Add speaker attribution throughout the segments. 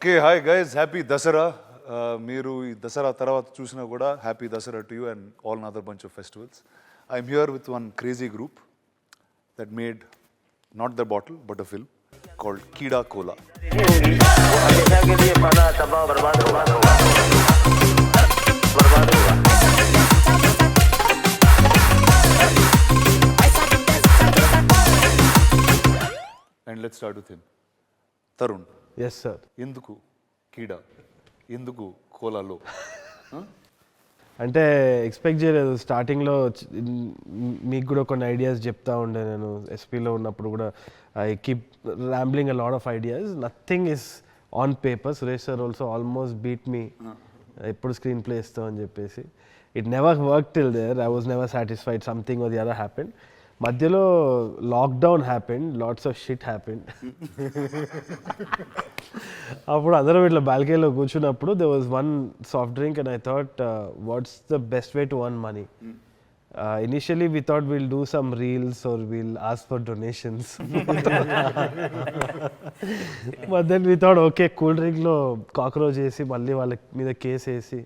Speaker 1: Okay, hi guys, happy Dasara. Meeru ee Dasara taravata chusina kuda happy Dasara to you and all another bunch of festivals. I'm here with one crazy group that made not the bottle but a film called Keedaa Cola. And let's start with him. Tharun.
Speaker 2: Yes, sir.
Speaker 1: ఎందుకు కీడా, ఎందుకు కోలాలో?
Speaker 2: అంటే expect చేయలేదు స్టార్టింగ్లో. మీకు కూడా కొన్ని ideas చెప్తా ఉండే నేను ఎస్పీలో ఉన్నప్పుడు కూడా. I keep rambling a lot of ideas, nothing is on paper. Suresh sir also almost beat me, ఎప్పుడు స్క్రీన్ ప్లే ఇస్తాం అని చెప్పేసి. It never work till there. I was never satisfied. Something or the other happened. మధ్యలో lockdown happened, lots of shit happened. అప్పుడు అందరం ఇట్లా బాల్కనీలో కూర్చున్నప్పుడు there was one soft drink and I thought what's the best way to earn money. Initially we thought we'll do some reels or we'll ask for donations. But then we thought okay, cool డ్రింక్లో cockroach వేసి మళ్ళీ వాళ్ళ మీద case వేసి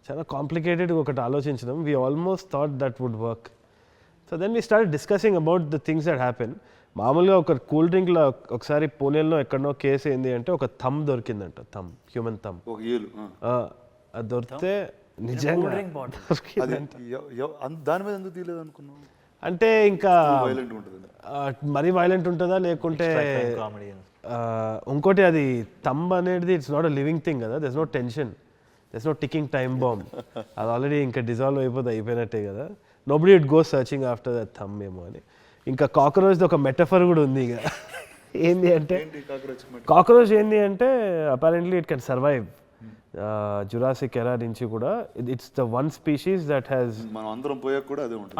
Speaker 2: చాలా complicated ఒకటి ఆలోచించడం. We almost thought that would work. So then we started discussing about the things that happen. మామూలుగా ఒక కూల్ డ్రింక్లో ఒకసారి పూణేలో ఎక్కడనో కేసు ఏంది అంటే ఒక థమ్ దొరికిందంట. Thumb, human thumb. అది దొరికితే నిజంగా
Speaker 1: దాని మీద ఎందుకు తీయలేదు అనుకున్నాను.
Speaker 2: అంటే ఇంకా మరీ వైలెంట్ ఉంటుందా లేకుంటే ఇంకోటి అది థమ్ అనేది it's not a living thing కదా. There's no tension, there's no ticking time bomb. అది ఆల్రెడీ ఇంకా డిజాల్వ్ అయిపోయినట్టే కదా. Nobody it go searching after that thumb ఏమో అని. ఇంకా కాక్రోచ్ ఒక మెటఫర్ కూడా ఉంది. ఇక ఏంది అంటే కాక్రోచ్ ఏంది అంటే apparently it can survive Jurassic ఎరా నుంచి కూడా. It's the one species that has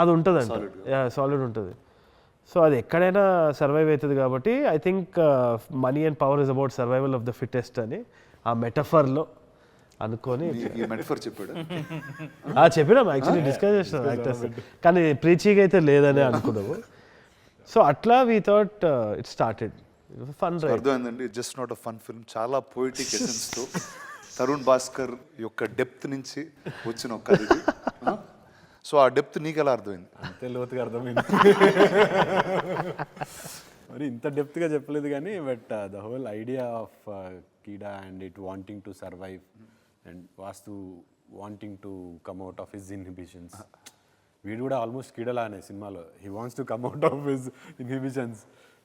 Speaker 2: అది ఉంటుందంట, సాలిడ్ ఉంటుంది. సో అది ఎక్కడైనా సర్వైవ్ అవుతుంది కాబట్టి I think money and power is about survival of the fittest అని ఆ మెటఫర్లో అనుకొని చెప్పినాం. యాక్చువల్లీ డిస్కస్ చేసినాం యాక్టర్స్, కానీ ప్రీచీగా అయితే లేదని అనుకున్నాము. సో అట్లా we thought it started fun.
Speaker 1: అర్థమైందండి, just not a fun film, చాలా పోయిటిక్ ఎసెన్స్ తో తరుణ్ భాస్కర్ యొక్క డెప్త్ నుంచి వచ్చిన ఒక కథ. సో ఆ డెప్త్ నీకు ఎలా అర్థమైంది?
Speaker 3: అంతే లోతుగా అర్థమైంది. మరి ఇంత డెప్త్గా చెప్పలేదు కానీ but the whole idea of Keeda and it wanting to survive and వాస్తు wanting to come out of his inhibitions. వీడు కూడా ఆల్మోస్ట్ కీడలానే సినిమాలో, he wants to come out of his inhibitions.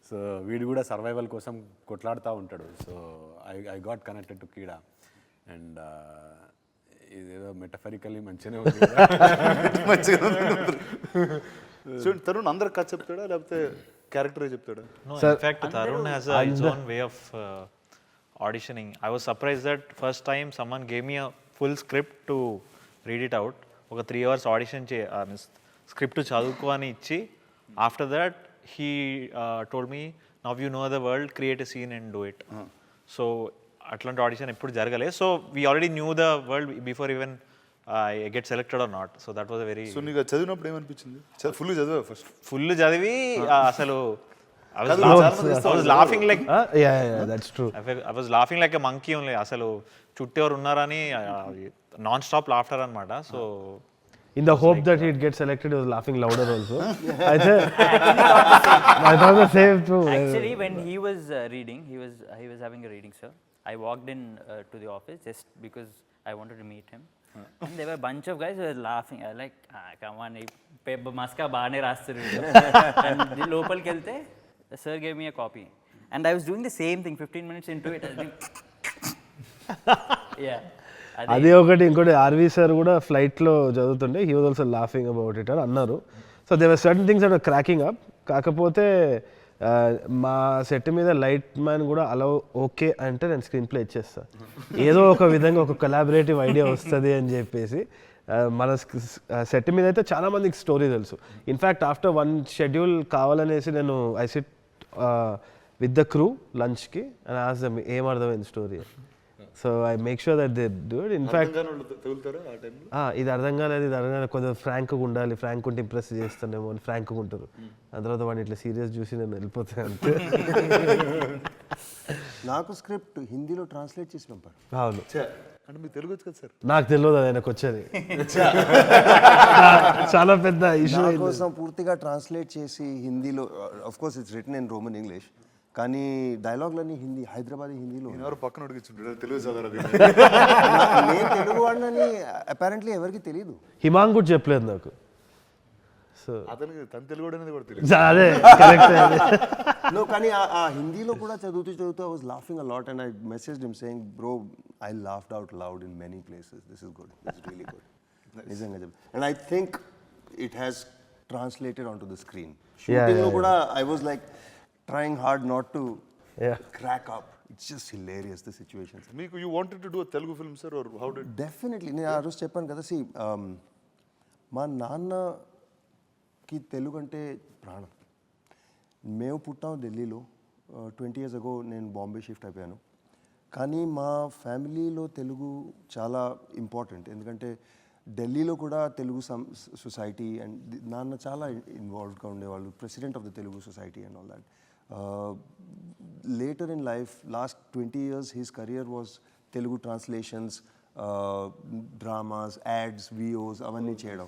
Speaker 3: So వీడు కూడా సర్వైవల్ కోసం కొట్లాడుతూ ఉంటాడు. So I got connected to Keeda. And ఇదేదో మెటఫరికల్లీ మంచిగానే ఉంది.
Speaker 1: తరుణ్ అందరు కథ చెప్తాడా లేకపోతే క్యారెక్టరే చెప్తాడా?
Speaker 4: In fact, Tharun has his own way of auditioning. I was surprised that first time someone gave me a full script to read it out. ఒక 3 hours audition script చదువుకో అని ఇచ్చి after that he told me now you know the world, create a scene and do it. So అట్లాంటి audition ఎప్పుడు జరగలేదు. So we already knew the world before even I get selected or not. So that was a very.
Speaker 1: సో నీకు చదివినప్పుడు ఏమనిపించింది? Full చదివా? First
Speaker 4: full చదివి అసలు I was laughing like
Speaker 2: that's true.
Speaker 4: I was laughing like a monkey only. అసలు చుట్టూ ఎవరు ఉన్నారని నాన్ స్టాప్ లాఫ్టర్ అన్నమాట. So
Speaker 2: in the hope that he'd get selected, he was laughing louder also. I thought the same too.
Speaker 5: Actually, when he was reading, he was having a reading, sir. I walked in to the office just because I wanted to meet him. And there were a bunch of guys who were laughing. I was like, come on, paper maska baane rastaru. And the local kelte, the sir gave me a copy. And I was doing the same thing 15 minutes into it. I was like, yeah.
Speaker 2: అది ఒకటి. ఇంకోటి RV sir కూడా ఫ్లైట్లో చదువుతుండే, he was also laughing about it అని అన్నారు. So there were certain things that are cracking up. కాకపోతే మా సెట్ మీద లైట్ మ్యాన్ కూడా అలా ఓకే అంటే నేను స్క్రీన్ ప్లే ఇచ్చేస్తాను, ఏదో ఒక విధంగా ఒక కొలాబరేటివ్ ఐడియా వస్తుంది అని చెప్పేసి. మన సెట్ మీద అయితే చాలా మందికి స్టోరీ తెలుసు. ఇన్ఫ్యాక్ట్ ఆఫ్టర్ 1 షెడ్యూల్ కావాలనేసి నేను I SIT with the crew లంచ్కి అండ్ ఆస్క్ దెమ్ ఏం అర్థమైంది story. So I make sure that they do it. In fact ఇది అర్థం కాలేదు, ఇది అర్థం కాలేదు, కొంచెం ఫ్రాంక్గా ఉండాలి, ఫ్రాంక్ ఉంటే ఇంప్రెస్ చేస్తానేమో అని ఫ్రాంక్గా ఉంటారు. ఆ తర్వాత వాడిని ఇట్లా సీరియస్ చూసి నేను వెళ్ళిపోతాను అంతే.
Speaker 6: నాకు స్క్రిప్ట్ హిందీలో ట్రాన్స్లేట్ చేసి పంపారు.
Speaker 2: అవును,
Speaker 1: అంటే మీకు తెలుగు వచ్చు కదా సార్?
Speaker 2: నాకు తెలియదు అది ఆయనకు వచ్చేది. చాలా పెద్ద ఇష్యూ.
Speaker 6: నా కోసం పూర్తిగా ట్రాన్స్లేట్ చేసి హిందీలో, of course it's return in Roman English, కానీ డైలాగ్లన్నీ హిందీ, హైదరాబాదీ హిందీలో.
Speaker 1: ఎవరు పక్కన ఉడికించుంటారు తెలుగు చదవరు.
Speaker 6: నేను తెలుగు వాడినని అపారెంట్లీ ఎవరికి తెలియదు.
Speaker 2: హిమాంగ్ కూడా చెప్పలేదు నాకు. సో
Speaker 1: అతనికి తన తెలుగు అనేది కూడా తెలియదు.
Speaker 2: అదే కరెక్ట్.
Speaker 6: నో, కానీ ఆ హిందీలో కూడా చదువుతూ I was laughing a lot and I messaged him saying, bro I laughed out loud in many places, this is good, this is really good. నిజంగా చెప్పి, and I think it has translated on to the screen. షూటింగ్లో కూడా I was like trying hard not to crack up. It's just hilarious the situations.
Speaker 1: మీకు you wanted to do Telugu film sir or how did?
Speaker 6: Definitely. నేను ఆ రోజు చెప్పాను కదా, మా నాన్నకి తెలుగు అంటే ప్రాణం. మేము పుట్టాం ఢిల్లీలో, 20 years ago నేను బాంబే షిఫ్ట్ అయిపోయాను. కానీ మా ఫ్యామిలీలో తెలుగు చాలా ఇంపార్టెంట్, ఎందుకంటే ఢిల్లీలో కూడా తెలుగు సొసైటీ అండ్ నాన్న చాలా ఇన్వాల్వ్డ్గా ఉండేవాళ్ళు, president of the Telugu society and all that. Later in life, last 20 years, his career was Telugu translations, dramas, ads, VOs, అవంన్నీ చేయడం.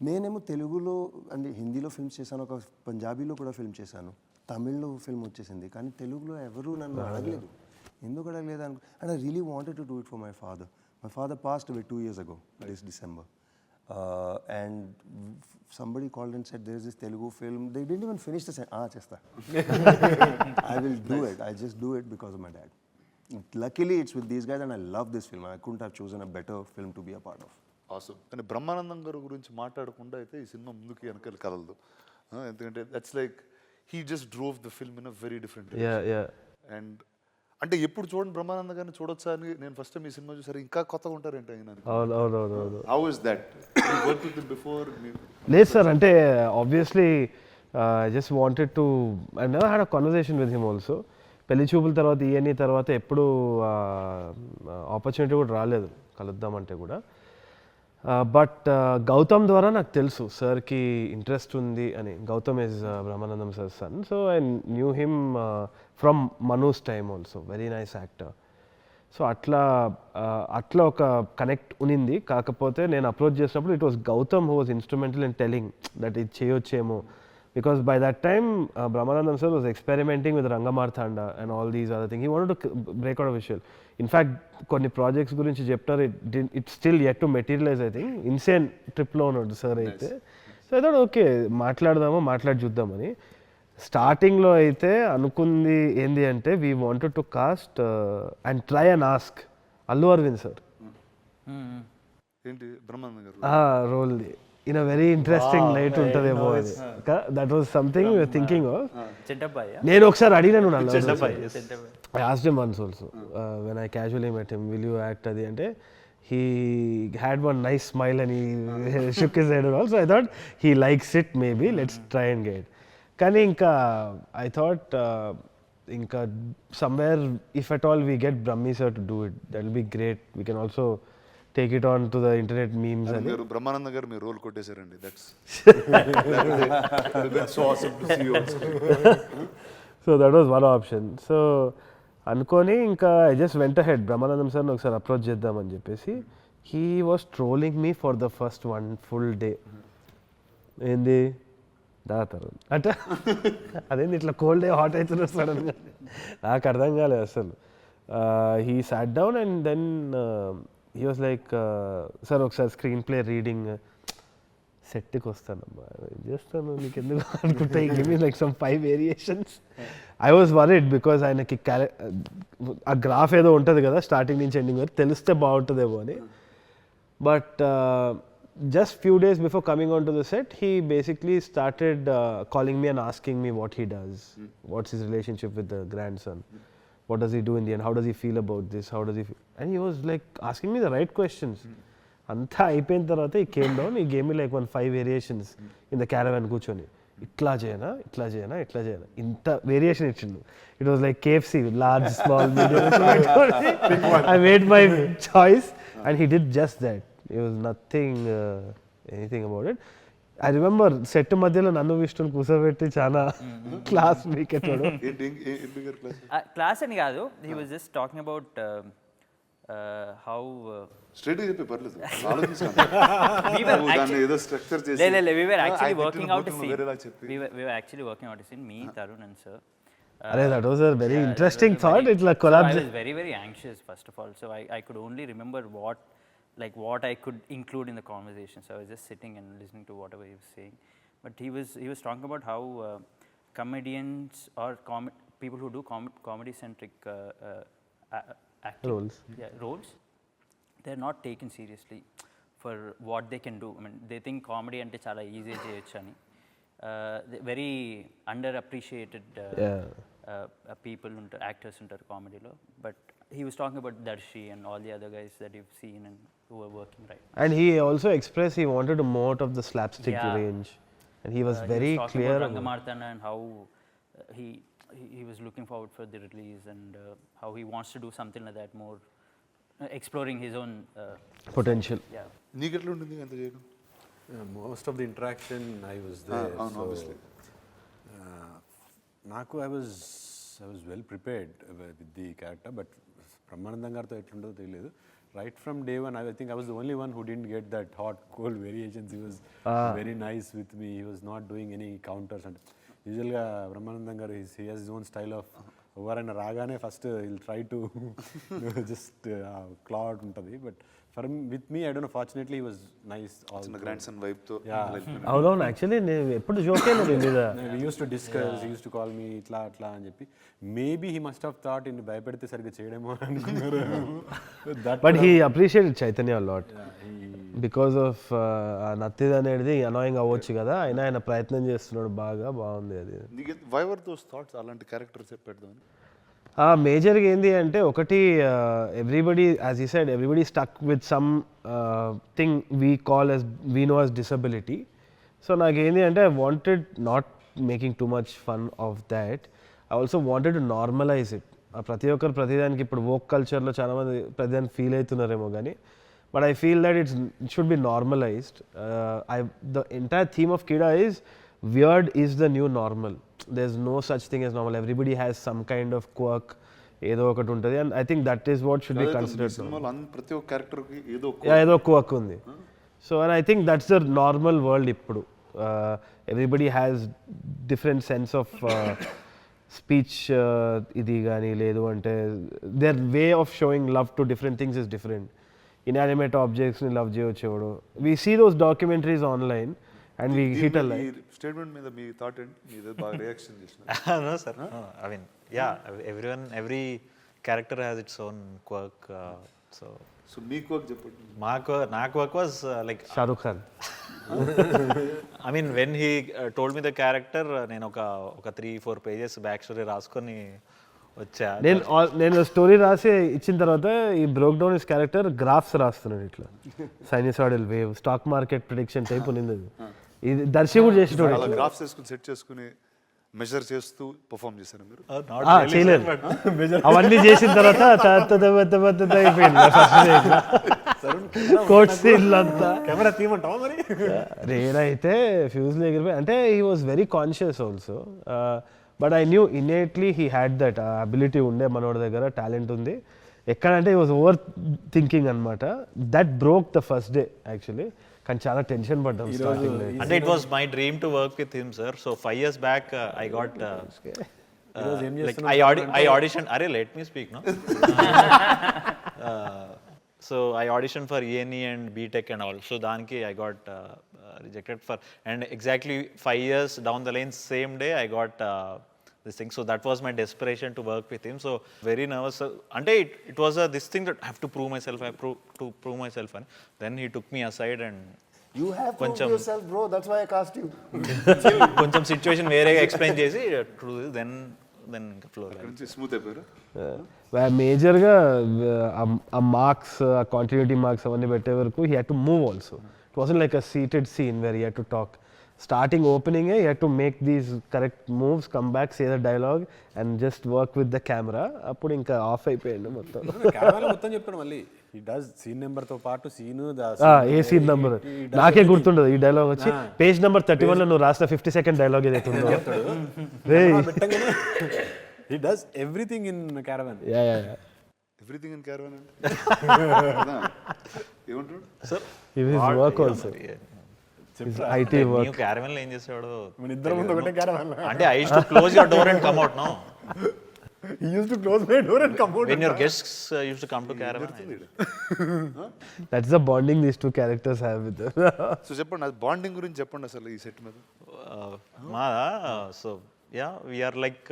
Speaker 6: నేనేమో తెలుగులో అంటే హిందీలో ఫిల్మ్స్ చేశాను, ఒక పంజాబీలో కూడా ఫిల్మ్ చేశాను, తమిళ్లో ఫిల్మ్ వచ్చేసింది, కానీ తెలుగులో ఎవరూ నన్ను అడగలేదు. ఎందుకు అడగలేదు and I really wanted to do it for my father. My father passed away 2 years ago, this December. And somebody called and said, there is this Telugu film. They didn't even finish the sentence. Chesta. I will do it. I just do it because of my dad. Luckily, it's with these guys and I love this film. I couldn't have chosen a better film to be a part of.
Speaker 1: Awesome. కానీ బ్రహ్మానందం గారి గురించి మాట్లాడకుండా అయితే ఈ cinema ముందుకు వెనకాల కదలదు. ఎందుకంటే that's like he just drove the film in a very different way. And అంటే ఎప్పుడు చూడండి బ్రహ్మానంద గారిని చూడొచ్చా అని నేను ఫస్ట్ టైం ఈ సినిమా చూసారు, ఇంకా కొత్తగా ఉంటారేంటి ఆయన?
Speaker 2: అవును.
Speaker 1: How is that? Work with him before?
Speaker 2: లేదు సార్, అంటే obviously I just wanted to, I never had a conversation with him also. పెళ్లి చూపుల తర్వాత ఇవన్నీ తర్వాత ఎప్పుడు ఆపర్చునిటీ కూడా రాలేదు కలుద్దామంటే కూడా. బట్ గౌతమ్ ద్వారా నాకు తెలుసు సార్కి ఇంట్రెస్ట్ ఉంది అని. Gautham is Brahmanandam sir son, so I knew him from Manu's time also, very nice actor. So అట్లా ఒక కనెక్ట్ ఉనింది. కాకపోతే నేను అప్రోచ్ చేసినప్పుడు it was Gautham who was instrumental in telling that ఇది చేయొచ్చేమో, because by that time Brahmanandam sir was experimenting with Rangamarthanda and all these other things. He wanted to break out of visual. In fact, konni projects gurinchi cheptaru, it's still yet to materialize. I think insane trip lo unnadu sir aithe. So I thought okay, మాట్లాడి చూద్దామని. Starting లో అయితే అనుకుంది ఏంది అంటే we wanted to cast and try and ask Allu Arvind sir
Speaker 1: ఏంటి బ్రహ్మానందం గారు
Speaker 2: role in a very interesting light untademo అది. That was something we were thinking of. నేను ఒకసారి అడిగినాను నన్ను, I asked him once also when I casually met him, will you act adi ante he had one nice smile and he shook his head and all. So I thought he likes it, maybe let's try and get. కానీ ఇంకా I thought ఇంకా somewhere if at all we get Brahmi sir to do it, that will be great. We can also take it on to the internet memes.
Speaker 1: మీరు బ్రహ్మానంద గారు మీరు role కొట్టేశారండి. That's so awesome to see you on screen.
Speaker 2: So that was one option. So అనుకొని ఇంకా I just went ahead Brahmanandam సార్ని ఒకసారి approach చేద్దామని చెప్పేసి. He was trolling me for the first 1 full day. ఏంది దాతారు అంటే అదేంది ఇట్లా కోల్డ్ డే హాట్ అవుతున్నారు సడన్గా, నాకు అర్థం కాలేదు అసలు. He sat down and then he was like sir ఒకసారి స్క్రీన్ ప్లే రీడింగ్ సెట్కి వస్తానమ్మా చేస్తాను నీకు ఎందుకు అనుకుంటే give me like some 5 variations. I was worried because ఆయనకి ఆ గ్రాఫ్ ఏదో ఉంటుంది కదా స్టార్టింగ్ నుంచి ఎండింగ్ వరకు, తెలిస్తే బాగుంటుందేమో అని. But just few days before coming onto the set, he basically started calling me and asking me what he does, what's his relationship with the grandson, what does he do in the end, how does he feel about this, how does he feel? And he was like asking me the right questions. Anta అయిపోయిన తర్వాత he came down, he gave me like 5 variations in the caravan కూర్చొని, ఇట్లా చేయనా ఇట్లా చేయనా ఇట్లా చేయనా ఇంత వేరియేషన్ ఇచ్చిండు. It was like KFC, large small medium. I made my choice and he did just that. It was nothing anything about it. I remember set మధ్యలో నన్ను విష్ణుని కూర్చోబెట్టి చాలా క్లాస్ వీకెట్టాడు.
Speaker 5: క్లాస్ అని కాదు, he was just talking about how
Speaker 1: straight చెప్పి పర్లేదు
Speaker 5: we were actually working out a scene. We were actually working out a scene, me, Tharun and sir.
Speaker 2: అరే that was a very interesting thought. ఇట్లా collab.
Speaker 5: I was very anxious first of all, so I could only remember what I could include in the conversation. So I was just sitting and listening to whatever he was saying. But he was talking about how comedians or people who do comedy centric acting roles, they're not taken seriously for what they can do. I mean, they think comedy ante chala easy cheyochu ani. Very underappreciated people actors untaru comedy lo. But he was talking about Darshi and all the other guys that you've seen and who are working right now.
Speaker 2: And he also expressed he wanted more out of the slapstick range, and he was very
Speaker 5: he was
Speaker 2: clear
Speaker 5: about Rangamartana and how he was looking forward for the release and how he wants to do something like that, more exploring his own
Speaker 2: potential.
Speaker 5: Yeah.
Speaker 1: నీకెట్లా ఉంటుంది అంత చేయడం?
Speaker 3: Most of the interaction I was there. So,
Speaker 1: obviously.
Speaker 3: నాకు I was well prepared with the character, but Brahmanandam గారితో ఎట్లుంటుందో తెలియదు. Right from day one, I think I was the only one who didn't get that hot cold variations. He was very nice with me. He was not doing any counters. And యూజువల్గా బ్రహ్మానందం గారు he has his own style of ఎవరైనా రాగానే first will try to just క్లాడ్ ఉంటుంది. But with me, I don't know, fortunately he was nice.
Speaker 1: చిన్న grand son vibe తో.
Speaker 2: అవునవును, actually నేను ఎప్పుడు జోక్ అయినది మీద.
Speaker 3: We used to discuss, he used to call me ఇట్లా అట్లా అని చెప్పి. Maybe he must have thought ఇన్ని భయపెడితే సరిగ్గా చేయడేమో అనుకున్నారు.
Speaker 2: But he appreciated Chaitanya lot because of నత్తిద్ అనేది అనాయింగ్ అవ్వచ్చు కదా, అయినా ఆయన ప్రయత్నం చేస్తున్నాడు బాగా, బాగుంది అది.
Speaker 1: వై వర్ దోస్ థాట్స్ అలాంటి క్యారెక్టర్స్ పెట్టదామని?
Speaker 2: మేజర్గా ఏంటి అంటే ఒకటి, everybody as you said everybody stuck with some thing we know as disability. So నాకేంటి అంటే I wanted not making too much fun of that, I also wanted to normalise it. ప్రతి ఒక్కరు ప్రతిదానికి ఇప్పుడు వోక్ కల్చర్లో చాలామంది ప్రతిదానికి ఫీల్ అవుతున్నారేమో కానీ, but I feel that it should be normalised. The entire theme of Keeda is weird is the new normal. There's no such thing as normal. Everybody has some kind of quirk, ఏదో ఒకటి ఉంటుంది, and I think that is what should be considered.
Speaker 1: ప్రతి ఒక్క character కి
Speaker 2: ఏదో quirk ఉంది. So and I think that's the normal world ఇప్పుడు. Everybody has different sense of speech ఇది కానీ, లేదు అంటే their way of showing love to different things is different. Inanimate ఆబ్జెక్ట్స్ని లవ్ చేయవచ్చు. We see those documentaries online and we hit a line.
Speaker 1: Statement మీద మీ thought ఏంటి? మీది బాగా రియాక్షన్ చేసిన.
Speaker 4: No sir, no, I mean every character has its own quirk, so
Speaker 1: me quirk చెప్పండి.
Speaker 4: నా quirk was like
Speaker 2: Shahrukh Khan.
Speaker 4: I mean when he told me the character, నేను ఒక 3-4 pages బ్యాక్ స్టోరీ రాసుకొని వచ్చా.
Speaker 2: నేను స్టోరీ రాసి ఇచ్చిన తర్వాత ఈ broke down is character graphs రాస్తున్నాడు, ఇట్లా sinusoidal wave, stock market prediction type ఉంది. ఇది దర్శి కూడా చేసేటోడు.
Speaker 1: అలా గ్రాఫ్స్ చేసుకుని సెట్ చేసుకుని మెజర్ చేస్తూ పర్ఫామ్ చేశారు మీరు?
Speaker 2: చేయలేదు. అవన్నీ చేసిన తర్వాత అయిపోయింది కోట్ సీన్లు అంతా.
Speaker 3: కెమెరా తీయమంటావా మరి?
Speaker 2: నేనైతే ఫ్యూజ్లో ఎగిరిపోయి, అంటే he was very conscious also, but I knew innately he had that ability ఉండే, మనోడి దగ్గర టాలెంట్ ఉంది. ఎక్కడంటే హీ వాజ్ ఓవర్ థింకింగ్ అనమాట. That broke the first day actually. కానీ చాలా టెన్షన్ పడ్డాం స్టార్టింగ్.
Speaker 4: అంటే it was my dream to work with him sir. So 5 years back I got like I auditioned. Arey, let me speak, no? So I auditioned for E&E and BTech and all. So daniki I got rejected for, and exactly 5 years down the line, same day I got this thing. So that was my desperation to work with him. So very nervous. Ante it was this thing that I have to prove myself. To prove myself. And then he took me aside and
Speaker 6: you have proved yourself, bro. That's why I cast you.
Speaker 4: కొంచెం situation వేరేగా explain చేసి then flow
Speaker 1: smooth అయిపోయారు.
Speaker 2: మేజర్గా ఆ marks, ఆ continuity marks అవన్నీ పెట్టే వరకు he had to move also. It wasn't like a seated scene where he had to talk. starting opening he had to make these correct moves, come back, say the dialogue and just work with the camera. అప్పుడు ఇంకా of అయిపోయింది మొత్తం.
Speaker 3: Camera మొత్తం చెప్తాడు మళ్ళీ. He does scene number తో పాటు seen
Speaker 2: a scene number నాకే గుర్తుండదు. ఈ డైలాగ్ వచ్చి పేజ్ నెంబర్ 31 లో నువ్వు రాసిన 50 సెకండ్ డైలాగ్ ఏదైతే ఉందో
Speaker 3: he does everything in caravan.
Speaker 2: Yeah yeah
Speaker 1: everything in caravan అంటే ఏమంటాడు
Speaker 4: sir
Speaker 2: it is work also. IT work.
Speaker 4: New caravan లో ఏం చేసేవాడు
Speaker 3: మన ఇద్దరం ముందు ఒకటే క్యారవాన్.
Speaker 4: అంటే I use to close your door and come out no.
Speaker 3: He used to close my door and come out.
Speaker 4: When your guests used to come to caravan.
Speaker 2: That's the bonding these two characters have with them.
Speaker 1: So చెప్పండి bonding గురించి చెప్పండి అసలు ఈ set మీద.
Speaker 4: మాదా so yeah we're like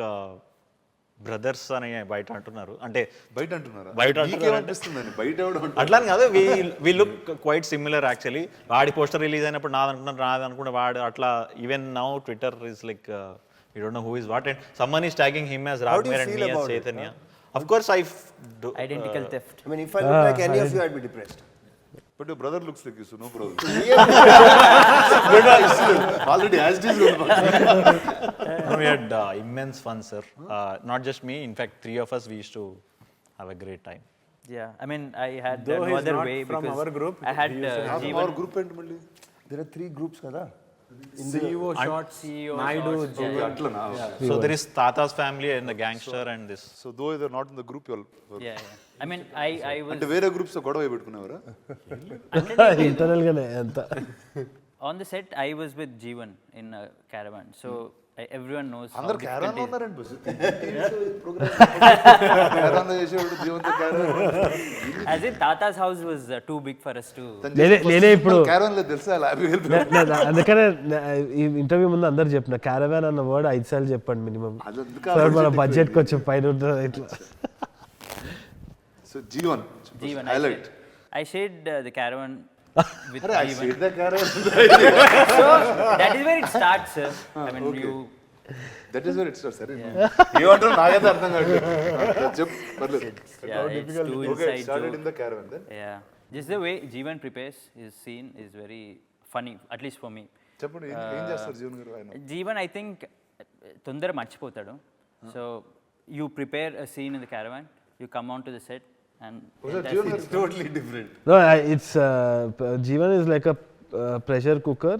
Speaker 4: brothers అని బయట అంటున్నారు. అంటే
Speaker 1: బయట అంటున్నారా?
Speaker 4: బయట
Speaker 1: అనిపిస్తుందండి బయట
Speaker 4: అట్లా కాదు. We look quite similar actually. వాడి పోస్టర్ రిలీజ్ అయినప్పుడు నాది అనుకుంటున్నా వాడు అట్లా. Even now Twitter is like you don't know who is what and someone is tagging him as Raghu and me as Chaitanya. Of course I do
Speaker 5: Identical theft.
Speaker 6: I mean, if I look like any of you, I'd be depressed.
Speaker 1: But your brother looks like you, so no problem. Already as it is.
Speaker 4: we had immense fun, sir. Not just me, in fact 3 of us we used to have a great time.
Speaker 5: Yeah, I mean, I had
Speaker 3: Though
Speaker 5: no
Speaker 3: he's
Speaker 5: other
Speaker 3: not
Speaker 5: way
Speaker 3: from
Speaker 5: because
Speaker 3: our group,
Speaker 5: I had Jeevan.
Speaker 1: Our group and మళ్ళీ
Speaker 6: There are 3 groups kada.
Speaker 3: CEO shots,
Speaker 5: CEO
Speaker 3: Naidu,
Speaker 5: shots,
Speaker 3: Jeevan.
Speaker 1: అట్లనా?
Speaker 4: So there is Tata's family and the gangster and this.
Speaker 1: So though they're not in the group, you all
Speaker 5: Yeah. I mean, I was
Speaker 1: అంటే వేరే groups గొడవ పెట్టుకునేవారా?
Speaker 2: Internal గానే అంత.
Speaker 5: on the set. I was with Jeevan in a caravan, so everyone knows.
Speaker 1: అందరు
Speaker 5: how
Speaker 1: caravan
Speaker 5: difficult
Speaker 1: ఉన్నారండి bus. Caravan చేసేవాడు జీవంతో caravan.
Speaker 5: it is. As in Tata's house was too big for us to.
Speaker 2: నేనే ఇప్పుడు
Speaker 1: caravan లేదు తెలుసా? అలా help
Speaker 2: అందుకనే ఈ ఇంటర్వ్యూ ముందు అందరు చెప్పిన క్యారవాన్ అన్న వర్డ్ 5 సార్లు చెప్పండి మినిమం. సార్ మన బడ్జెట్ కొంచెం పైన ఉంటుంది ఇట్లా.
Speaker 1: So Jeevan highlight.
Speaker 5: I shared the caravan with
Speaker 1: అరే I
Speaker 5: Jeevan.
Speaker 1: Said the caravan.
Speaker 5: So that is where it starts, sir. I mean, you.
Speaker 1: That is where it starts. సరే ఏమంటారు నాకైతే అర్థం కాదు. చెప్పు పర్లేదు.
Speaker 5: Yeah, it's too
Speaker 1: okay
Speaker 5: inside
Speaker 1: started
Speaker 5: joke.
Speaker 1: In the caravan then.
Speaker 5: Yeah, just the way Jeevan prepares his scene is very funny, at least for me.
Speaker 1: చెప్పండి ఏం చేస్తారు జీవన్ గారు ఆయన?
Speaker 5: Jeevan, I think, తొందర మర్చిపోతాడు. So you prepare a scene in the caravan, you come onto the set, and
Speaker 1: Jeevan గారు totally different.
Speaker 2: No, it's Jeevan is like a pressure cooker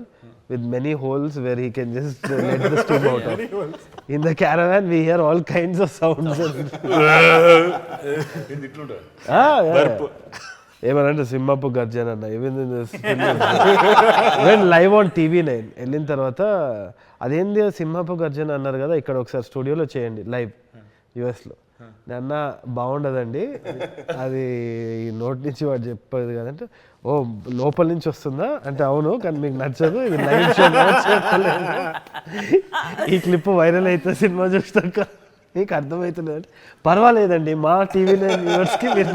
Speaker 2: with many holes where he can just let the steam out of. In the caravan we hear all kinds of sounds. ఏమనంటే సింహపు గర్జన అన్న even live on TV9 వెళ్ళిన తర్వాత అదేంది సింహపు గర్జన అన్నారు కదా, ఇక్కడ ఒకసారి స్టూడియోలో చేయండి లైవ్ US లో. అన్న బాగుండదండి అది నోటి నుంచి వాడు చెప్పేది కదంటే, ఓ లోపల నుంచి వస్తుందా అంటే అవును కానీ మీకు నచ్చదు ఇది లైవ్ షో చెప్పలేదు. ఈ క్లిప్ వైరల్ అయితే సినిమా చూస్తాక మీకు అర్థమవుతుంది అంటే పర్వాలేదండి మా TV9 వ్యూవర్స్కి మీరు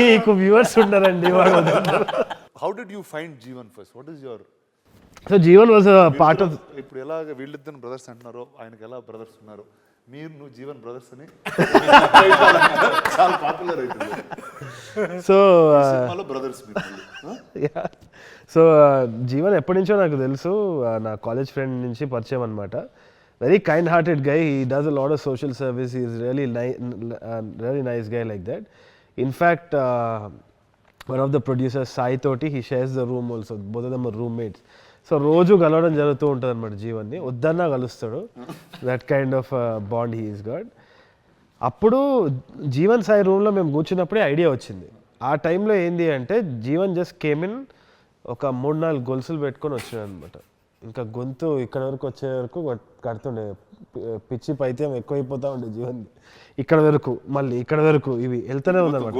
Speaker 2: మీకు వ్యూవర్స్ ఉండరండి వాడు.
Speaker 1: How did you find Jeevan first? What is your?
Speaker 2: So Jeevan was part of.
Speaker 1: ఇప్పుడు ఎలాగ వీళ్ళిద్దరు బ్రదర్స్ అంటున్నారో ఆయనకి ఎలా బ్రదర్స్ ఉన్నారు, మీరు నువ్వు జీవన్ బ్రదర్స్ అని చాలా పాపులర్ అవుతుంది.
Speaker 2: సో
Speaker 1: సినిమాలో బ్రదర్స్
Speaker 2: సో జీవన్ ఎప్పటి నుంచో నాకు తెలుసు, నా కాలేజ్ ఫ్రెండ్ నుంచి పరిచయం అనమాట. Very kind hearted guy, he does a lot of social service, he is really nice guy like that. In fact one of the producers Sai తోటి he shares the room also, both of them are roommates. So రోజు కలవడం జరుగుతూ ఉంటుంది అనమాట జీవన్ని, వద్దన్నా కలుస్తాడు. That kind of bond he is god. అప్పుడు జీవన్ సాయి రూమ్లో మేము కూర్చున్నప్పుడే ఐడియా వచ్చింది. ఆ టైంలో ఏంది అంటే జీవన్ జస్ట్ కేమ్ ఇన్, ఒక 3-4 గొలుసులు పెట్టుకొని వచ్చినాడు అనమాట. ఇంకా గొంతు ఇక్కడ వరకు వచ్చే వరకు కడుతుండే, పిచ్చి పైత్యం ఎక్కువైపోతూ ఉండే జీవన్. ఇక్కడ వరకు మళ్ళీ ఇక్కడ వరకు ఇవి వెళ్తూనే ఉందన్నమాట.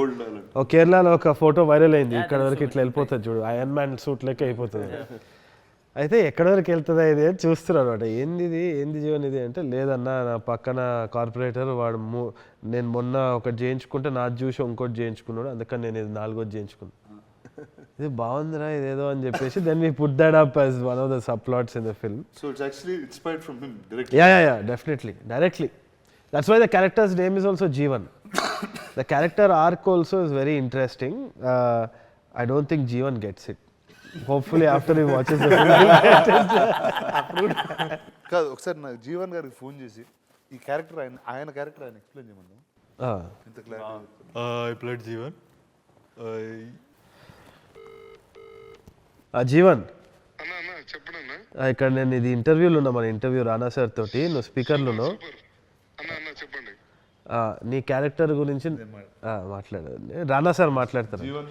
Speaker 2: కేరళలో ఒక ఫోటో వైరల్ అయింది, ఇక్కడ వరకు ఇట్లా వెళ్ళిపోతుంది చూడు, ఐరన్ మ్యాన్ సూట్ లెక్క అయిపోతుంది. అయితే ఎక్కడి వరకు వెళ్తుందా ఇది అని చూస్తున్నారు అనమాట. ఏంది జీవన్ ఇది అంటే, లేదన్నా నా పక్కన కార్పొరేటర్ వాడు నేను మొన్న ఒకటి చేయించుకుంటే నాది చూసి ఇంకోటి చేయించుకున్నాడు, అందుకని నేను ఇది 4వది చేయించుకున్నాను. ఇది బాగుందిరా ఇదేదో అని చెప్పేసి then we put that up as one of the sub plots in the film.
Speaker 1: So it's actually inspired from him directly.
Speaker 2: Yeah definitely directly. That's why the character's name is also Jeevan. The character arc also is very interesting. I don't think Jeevan gets it. Hopefully after he watches
Speaker 1: కాదు ఒకసారి నాకు జీవన్ గారికి phone చేసి ఈ character ఆయన character ఆయన explain చేయమన్నాం ఇంత clarity.
Speaker 4: I played Jeevan.
Speaker 2: Jeevan
Speaker 7: అన్నా అన్నా చెప్పడన్నా
Speaker 2: ఇక్కడ నేను ఇది ఇంటర్వ్యూలో ఉన్నా, మన ఇంటర్వ్యూ రానా సార్ తోటి, నువ్వు స్పీకర్లో ఉన్నావు.
Speaker 7: అన్నా అన్నా చెప్పండి.
Speaker 2: నీ క్యారెక్టర్ గురించి మాట్లాడారు, రానా సార్ మాట్లాడతారు.
Speaker 1: Jeevan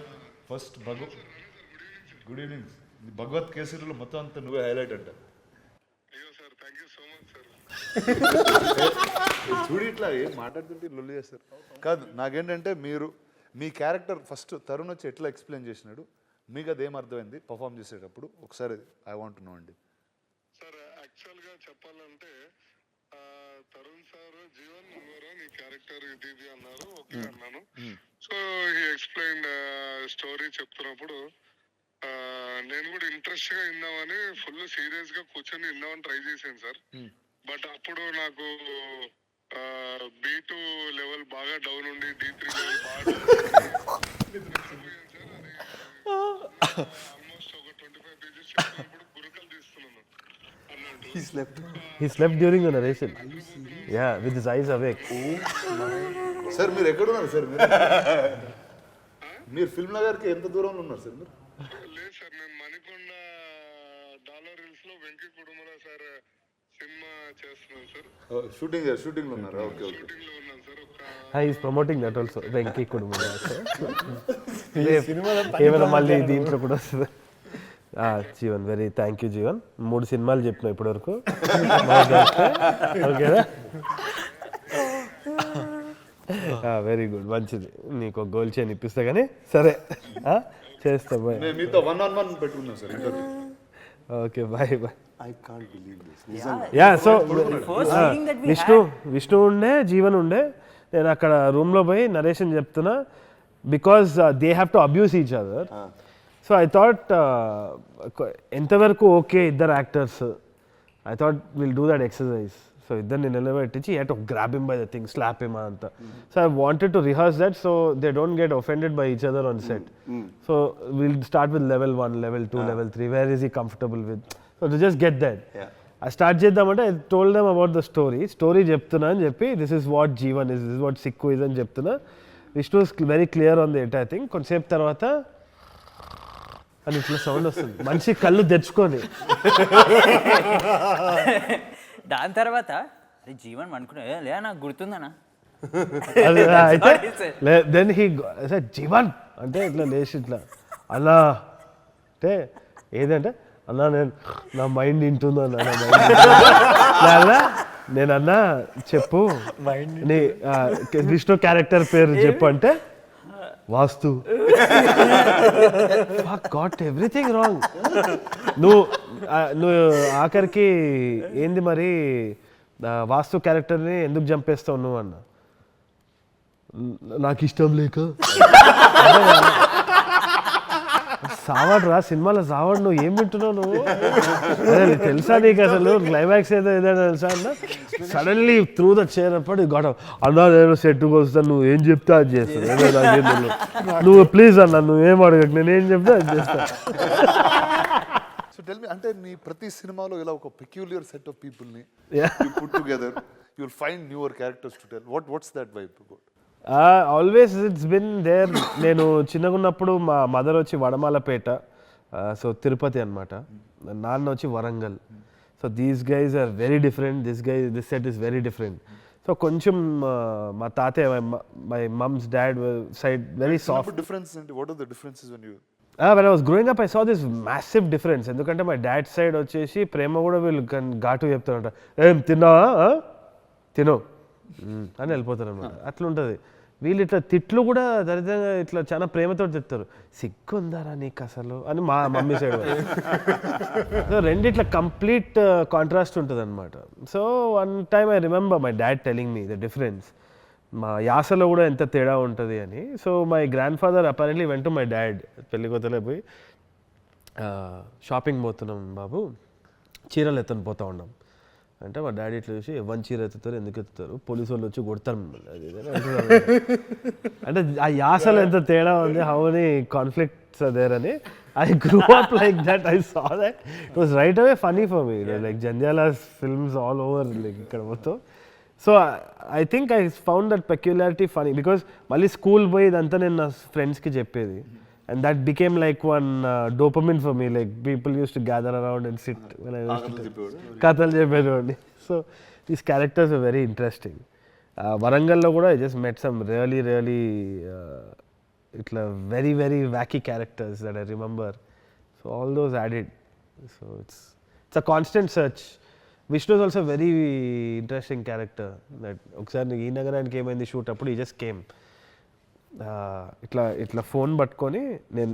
Speaker 1: first good evening. Bhagavanth కేసరిలో మొత్తం అంతా నువ్వే హైలైట్ అంట.
Speaker 7: అయ్యో sir thank you so much sir.
Speaker 1: చూడు ఇట్లా ఏం మాట్లాడుతుంటే లొల్లి చేస్తారు. కాదు నాకేంటంటే మీరు మీ క్యారెక్టర్ ఫస్ట్ తరుణ్ వచ్చి ఎట్లా ఎక్స్ప్లెయిన్ చేసినాడు, మీకు అదేం అర్థమైంది పర్ఫామ్ చేసేటప్పుడు ఒకసారి ఐ వాంట్ నో అండి.
Speaker 7: సార్ యాక్చువల్గా చెప్పాలంటే తరుణ్ సార్ జీవన్ నువ్వరా నీ క్యారెక్టర్ ఇది ఇది అన్నారు. ఓకే అన్నాను. సో హీ ఎక్స్ప్లెయిన్ స్టోరీ చెప్తున్నప్పుడు నేను కూడా ఇంట్రెస్ట్ గా విందామని ఫుల్ సీరియస్ గా కూర్చొని విందామని ట్రై చేశాను సార్. బట్ అప్పుడు నాకు B2 లెవెల్ బాగా డౌన్ ఉండి D3 లెవెల్ బాగా ఆల్మోస్ట్ ఒక 25 పేజెస్ చెప్పినప్పుడు గురుకలు తీస్తున్నాను అన్నట్టు.
Speaker 2: He slept during the narration. Yeah, with his eyes awake.
Speaker 1: Sir మీరు ఎక్కడున్నారు సార్? మీరు ఫిల్మ్ నగర్కి ఎంత దూరంలో ఉన్నారు సార్ మీరు?
Speaker 7: లేదు సార్ నేను మణికొండ డాలర్ హిల్స్ లో వెంకీ కుటుంబరా సార్ సినిమా చేస్తున్నాను సార్.
Speaker 1: షూటింగ్ లో ఉన్నారు. Okay okay.
Speaker 7: షూటింగ్ లో ఉన్నాను సార్. ఒక
Speaker 2: He's promoting that also. Venky కుటుంబం ఏమైనా మళ్ళీ దీంట్లో కూడా వస్తుంది. Jeevan very thank you Jeevan. 3 సినిమాలు చెప్పినావు ఇప్పటివరకు. ఓకేనా? వెరీ గుడ్, మంచిది. నీకు ఒక గోల్ చైన్ ఇప్పిస్తా కానీ సరే చేస్తా. బాయ్.
Speaker 1: మీతో 1-on-1 పెట్టుకున్నాం sir interview.
Speaker 2: Okay bye bye.
Speaker 6: I can't believe this.
Speaker 2: Yeah so
Speaker 5: First meeting that we
Speaker 2: Vishnu ఉండే, జీవన్ ఉండే. నేను అక్కడ రూమ్లో పోయి నరేషన్ చెప్తున్నా because they have to abuse each other. So I thought ఎంతవరకు ఓకే ఇద్దరు actors, I thought will do that exercise. So ఇద్దరిని నిలబెట్టించి you have to grab him by the thing, slap him అంతా. So I wanted to rehearse that so they don't get offended by each other on set. So will start with level 1, level 2, level 3. Where is he comfortable with? So to just get that. I start చేద్దామంటే I told them about the story చెప్తున్నా అని చెప్పి, this is what Jeevan is, this is what Sikku is అని చెప్తున్నా. Vishnu is very clear on the entire thing. కొంతసేపు తర్వాత అని ఇట్లా సౌండ్ వస్తుంది, మనిషి కళ్ళు తెచ్చుకొని.
Speaker 5: దాని తర్వాత జీవన్ అనుకున్నా లే నాకు గుర్తుందనా.
Speaker 2: అయితే దెన్ హీ జీవన్ అంటే ఇట్లా లేచి ఇట్లా అన్నా అంటే ఏదంటే అన్నా నేను నా మైండ్ వింటుందన్నా, నా మైండ్. నేను అన్నా చెప్పు నీ విష్ణు క్యారెక్టర్ పేరు చెప్పు అంటే వాస్తు. Got everything wrong. నువ్వు ఆఖరికి ఏంది మరి వాస్తు క్యారెక్టర్ని ఎందుకు చంపేస్తావు నువ్వు అన్న. నాకు ఇష్టం లేక. సావాడు రా సినిమాలో సావాడు, నువ్వు ఏం వింటున్నావు నువ్వు? తెలుసా నీకు అసలు క్లైమాక్స్ ఏదో ఏదైనా తెలుసా అన్న. సడన్లీ త్రూ ద చైర్ అప్పుడు గొడవ అన్నా నేను సెట్కి వస్తాను, నువ్వు ఏం చెప్తే అది చేస్తాను. నువ్వు ప్లీజ్ అన్న నువ్వేం అడగకు, నేనేం చెప్తే అది చేస్తా.
Speaker 1: సో టెల్ మీ, అంటే నీ ప్రతి సినిమాలో ఇలా ఒక పెక్యులియర్ సెట్ ఆఫ్ పీపుల్ని put together, you will find newer characters to tell. What's that vibe about?
Speaker 2: Always it's been there. నేను చిన్నగా ఉన్నప్పుడు మా మదర్ వచ్చి వడమాలపేట, సో తిరుపతి అనమాట, నాన్న వచ్చి Warangal. So these guys are very different, this set is very different. So కొంచెం మా తాతయ్య, my mom's dad side very soft.
Speaker 1: Difference ఏంటి? What are the differences when you
Speaker 2: when I was growing up I saw this massive difference. ఎందుకంటే my dad side వచ్చేసి ప్రేమ కూడా వీళ్ళు ఘాటు చెప్తారంట, ఏం తిన్నావా తినో అని వెళ్ళిపోతారు అనమాట. అట్లా ఉంటుంది. వీళ్ళు ఇట్లా తిట్లు కూడా దరిద్రంగా ఇట్లా చాలా ప్రేమతో చెప్తారు, సిగ్గుందారా నీకు అసలు అని మా మమ్మీ సైడ్. సో రెండిట్లా కంప్లీట్ కాంట్రాస్ట్ ఉంటుంది అనమాట. So one time I remember my dad telling me the difference, మా యాసలో కూడా ఎంత తేడా ఉంటుంది అని. So my grandfather apparently went my dad పెళ్లి కొత్తలో పోయి షాపింగ్ పోతున్నాం బాబు, చీరలు ఎత్తని పోతా ఉన్నాం అంటే మా డాడీ ఇట్లా చూసి ఎవరి చీర ఎత్తుతారు, ఎందుకు ఎత్తుతారు, పోలీసు వాళ్ళు వచ్చి కొడతారు అది అంటే ఆ యాసలో ఎంత తేడా ఉంది, హౌ మెనీ కాన్ఫ్లిక్ట్స్ దేర్ అని. I grew up like that. I saw that. It was right away funny for me. It was like Janjala's films all over. Like, ikkada mottham. So I think I found that peculiarity funny because mali school boy idantha nenu na friends ki cheppedi. And that became like one dopamine for me. Like people used to gather around and sit when I was Kathal cheppedodi. So these characters were very interesting. Warangallo kuda I just met some really itla very wacky characters that I remember. So all those added. So it's a constant search. Vishnu is also a very interesting character. That ఒకసారి ఈ నగరానికి ఏమైంది shoot అప్పుడు he just came. ఇట్లా phone పట్టుకొని నేను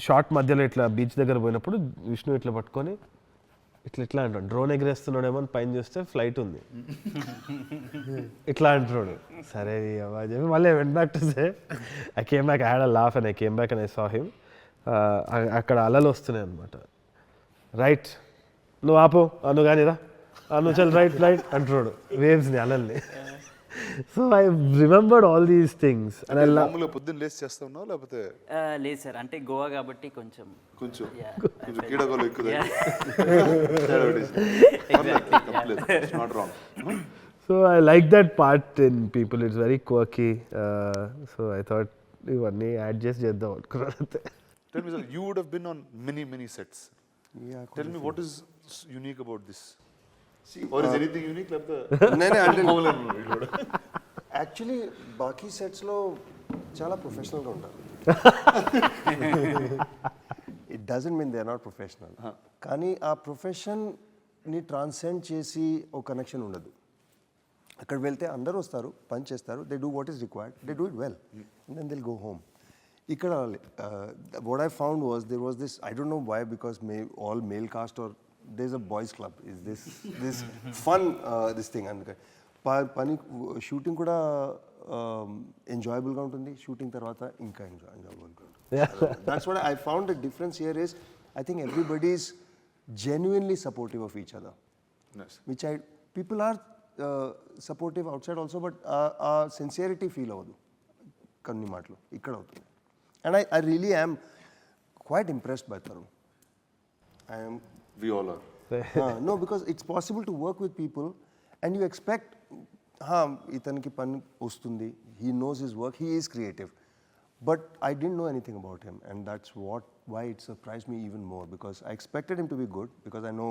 Speaker 2: short మధ్యలో ఇట్లా బీచ్ దగ్గర పోయినప్పుడు విష్ణు ఇట్లా పట్టుకొని ఇట్లా అంటాడు డ్రోన్ ఎగరేస్తున్నాడేమో అని పైన చూస్తే ఫ్లైట్ ఉంది ఇట్లా అంటున్నాడు సరే చెప్పి మళ్ళీ వెంట back to say I came back I had a laugh and I came back and I saw him అక్కడ అలలు వస్తున్నాయి అనమాట రైట్ నువ్వు ఆపు నువ్వు కానీరా నువ్వు చల్ రైట్ అంటున్నాడు వేవ్స్ని అలల్ని so I remembered all these things and I
Speaker 1: మామూలుగా పొద్దున్న లేచి చేస్తా ఉన్నావు లేకపోతే
Speaker 5: లేదు సార్ అంటే గోవా కాబట్టి కొంచెం
Speaker 1: కీడగోలు ఎక్కువ not wrong.
Speaker 2: So I like that part in people. It's very quirky. So I thought ఇవన్నీ యాడ్ చేసి చేద్దాం అనుకున్నాను.
Speaker 1: Tell me, sir, you would have been on many sets.
Speaker 6: Yeah,
Speaker 1: Tell me what is unique about this? Or is anything unique?
Speaker 6: Actually బాకీ సెట్స్లో చాలా ప్రొఫెషనల్గా ఉంటారు. It doesn't mean they are not professional. కానీ ఆ ప్రొఫెషన్ని ట్రాన్సెండ్ చేసి ఒక connection ఉండదు. అక్కడ వెళ్తే అందరూ వస్తారు, పని చేస్తారు, they do what is required, they do it well, and then they'll go home. ఇక్కడ what I found was there was this, I don't know why, because all male cast are there's a boys club, is this fun this thing, and pani shooting kuda enjoyable ga untundi, shooting tarvata inka enjoyable untundi. That's what I found. The difference here is I think everybody is genuinely supportive of each other.
Speaker 1: Nice.
Speaker 6: Which people are supportive outside also, but sincerity feel avadu kanni maatlu ikkada avutundi. And I really am quite impressed by Tharun. I am.
Speaker 1: We all are.
Speaker 6: No, because it's possible to work with people and you expect, itaniki pan ostundi, he knows his work, he is creative. But I didn't know anything about him, and that's why it surprised me even more, because I expected him to be good, because I know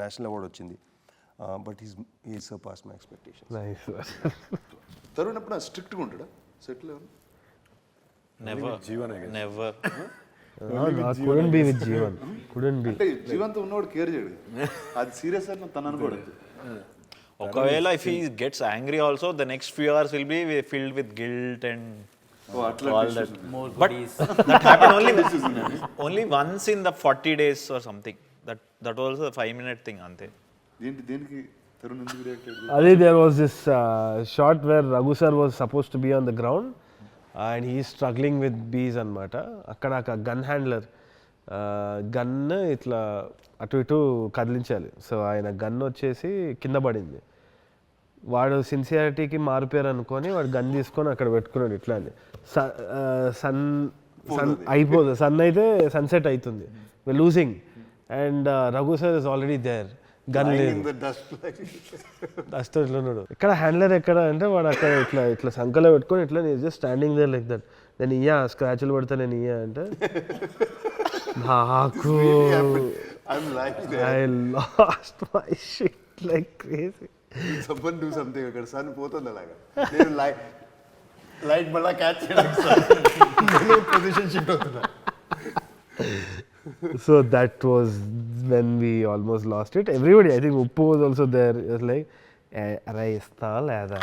Speaker 6: national award ochindi, but he surpassed my expectations.
Speaker 2: Nice.
Speaker 1: Tarun apna strict ga untada set lo?
Speaker 4: Never.
Speaker 2: Couldn't be with Jeevan. Couldn't be.
Speaker 1: అంటే జీవంతో ఉన్నవాడు care చేయడు, అది serious అని తను అనుకోవద్దు.
Speaker 4: ఒకవేళ if he gets angry also, the next few hours will be filled with guilt and all that.
Speaker 5: more
Speaker 4: But
Speaker 5: goodies.
Speaker 4: that happened only once in the 40 days or something. That was a 5-minute thing ante.
Speaker 1: దేనికి తరుణ్ ఎందుకు react అయ్యాడు?
Speaker 2: Adi, there was this shot where Raghu sir was supposed to be on the ground and he is struggling with bees అనమాట. అక్కడ ఒక gun handler gun ఇట్లా అటు ఇటు కదిలించాలి. So ఆయన గన్ వచ్చేసి కింద పడింది. వాడు సిన్సియారిటీకి మారిపోయారు అనుకొని వాడు గన్ తీసుకొని అక్కడ పెట్టుకున్నాడు. ఇట్లా అని సన్ అయిపోతుంది, సన్ అయితే సన్సెట్ అవుతుంది, losing, and Raghu sir is already there, gun లేదు, డస్ట్ ఇట్లా ఉన్నాడు. ఇక్కడ హ్యాండ్లర్ ఎక్కడ అంటే వాడు అక్కడ ఇట్లా సంకలో పెట్టుకొని ఇట్లా just standing there like that. నేను ఇయ్యా స్క్రాచ్లు పడతా, నేను ఇయ్యా అంటే నాకు I lost my shit like crazy.
Speaker 6: Someone do something అక్కడ సన్ పోతుంది అలాగా, నేను లైట్ మళ్ళా క్యాచ్ చేయడానికి పొజిషన్ షిఫ్ట్ అవుతున్నా.
Speaker 2: So that was when we almost lost it. Everybody, I think Uppu was also there. It was like, అరే ఇస్తా లేదా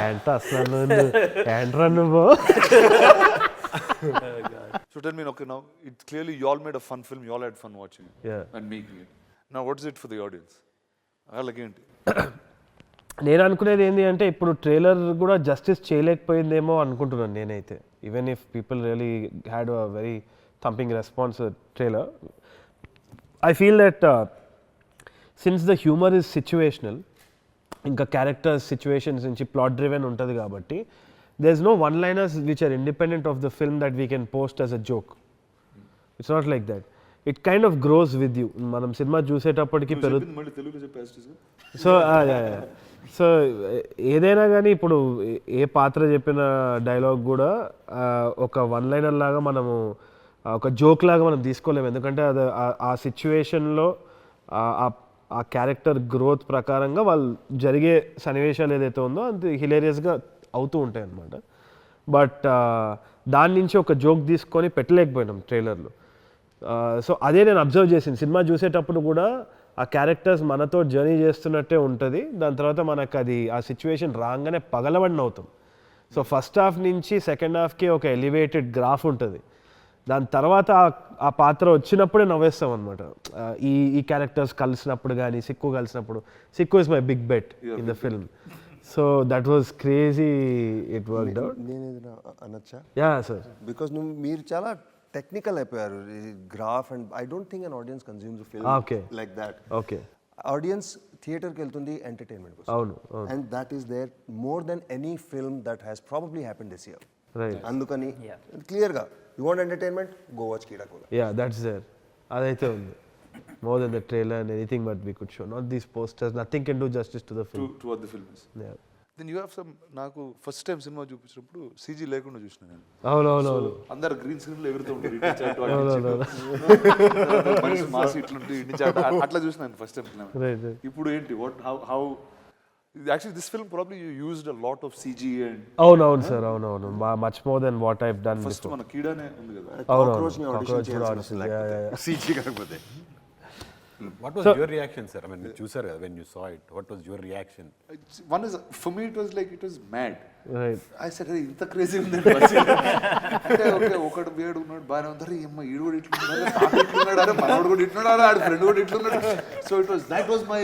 Speaker 2: ఏంట అసలు ఏంట్రా నువ్వు.
Speaker 1: So tell me, okay, now it's clearly you all made a fun film, you all had fun watching it.
Speaker 2: Yeah.
Speaker 1: And making it. Now what is it for the audience? Again.
Speaker 2: నేను అనుకునేది ఏంటి అంటే ఇప్పుడు trailer కూడా justice చేయలేకపోయిందేమో అనుకుంటున్నాను నేనైతే. Even if people really had a very thumping response trailer, I feel that since the humour is situational, ఇంకా characters situations నుంచి ప్లాట్ డ్రివెన్ ఉంటుంది కాబట్టి there is no one liners which are independent of the film that we can post as a joke. It's not like that. It kind of gross with you. మనం cinema చూసేటప్పటికి
Speaker 1: మళ్ళీ తెలుగులో చెప్పేసి
Speaker 2: so ఏదైనా కానీ ఇప్పుడు ఏ పాత్ర చెప్పిన డైలాగ్ కూడా ఒక వన్ లైనర్ లాగా మనము ఒక జోక్ లాగా మనం తీసుకోలేము. ఎందుకంటే అది ఆ సిచ్యువేషన్లో ఆ క్యారెక్టర్ గ్రోత్ ప్రకారంగా వాళ్ళు జరిగే సన్నివేశాలు ఏదైతే ఉందో అంత హిలేరియస్గా అవుతూ ఉంటాయి అన్నమాట. బట్ దాని నుంచి ఒక జోక్ తీసుకొని పెట్టలేకపోయినాం ట్రైలర్లో. సో అదే నేను అబ్జర్వ్ చేసింది. సినిమా చూసేటప్పుడు కూడా ఆ క్యారెక్టర్స్ మనతో జర్నీ చేస్తున్నట్టే ఉంటుంది. దాని తర్వాత మనకు అది ఆ సిచ్యువేషన్ రాగానే పగలబడిన అవుతాం. సో ఫస్ట్ హాఫ్ నుంచి సెకండ్ హాఫ్కి ఒక ఎలివేటెడ్ గ్రాఫ్ ఉంటుంది. దాని తర్వాత ఆ పాత్ర వచ్చినప్పుడే నవ్వేస్తాం అనమాట. ఈ క్యారెక్టర్స్ కలిసినప్పుడు కానీ సిక్కు కలిసినప్పుడు. Sikku is my big bet in the film. So that was crazy. It worked out.
Speaker 6: నేను ఏదైనా అనొచ్చా?
Speaker 2: Yeah sir.
Speaker 6: బికాస్ మీరు చాలా టెక్నికల్ అయిపోయారు. Graph and I don't think an audience consumes film like that.
Speaker 2: Okay.
Speaker 6: Audience థియేటర్కి వెళ్తుంది entertainment కోసం.
Speaker 2: అవును.
Speaker 6: And that is there more than any film that has probably happen this year. అందుకని క్లియర్గా you want entertainment, go watch Keeda Cola.
Speaker 2: Yeah that's there. అదైతే ఉంది. More than the trailer and anything what we could show. Not these posters. Nothing can do justice to the film.
Speaker 1: To what the film is.
Speaker 2: Yeah.
Speaker 1: Then you have some. నాకు first time cinema చూపించినప్పుడు CG లేకుండా చూసిన నేను.
Speaker 2: అవును.
Speaker 1: అందరు green screen లో ఎగురుతూ ఉంటారు. మనిషి మాసి ఇట్లుంటే అట్లా చూసిన నేను ఫస్ట్ టైం. ఇప్పుడు ఏంటి how actually this film probably you used a lot of CG and
Speaker 2: అవును సార్. అవును. much more than what I've done
Speaker 1: first
Speaker 2: before.
Speaker 1: మన కీడానే ఉంది కదా.
Speaker 6: కాక్రోచ్ ని ఆడిషన్ చేయాల్సిన CG కాకపోతే.
Speaker 3: What was your reaction, sir? I mean, చూసారు కదా, when you saw it, what was your reaction?
Speaker 1: One is, for me it was like it was mad.
Speaker 2: Right.
Speaker 1: I said ఇంత crazy ఉందండి bus. అంటే okay ఒకడు వేడు ఉన్నాడు బాగానే ఉంది. అమ్మ ఈడు కూడా ఇట్లున్నాడు, తాత ఇట్లున్నాడు, అరే మనోడు కూడా ఇట్లున్నాడు, ఆడి ఫ్రెండ్ కూడా ఇట్లున్నాడు. So it was that was my